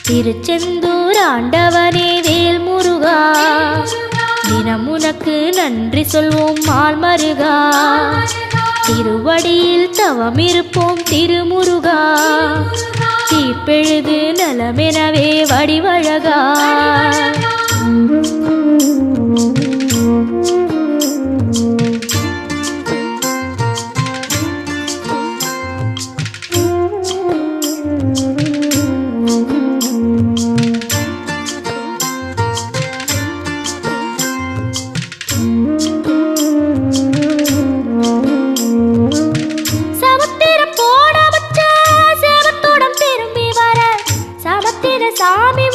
திருச்செந்தூர் ஆண்டவனே வேல் முருகா, தினம் உனக்கு நன்றி சொல்வோம் மால் மருகா. திருவடியில் தவம் இருப்போம் திருமுருகா, தீப்பெழுது நலமெனவே வடிவழகா. சாமி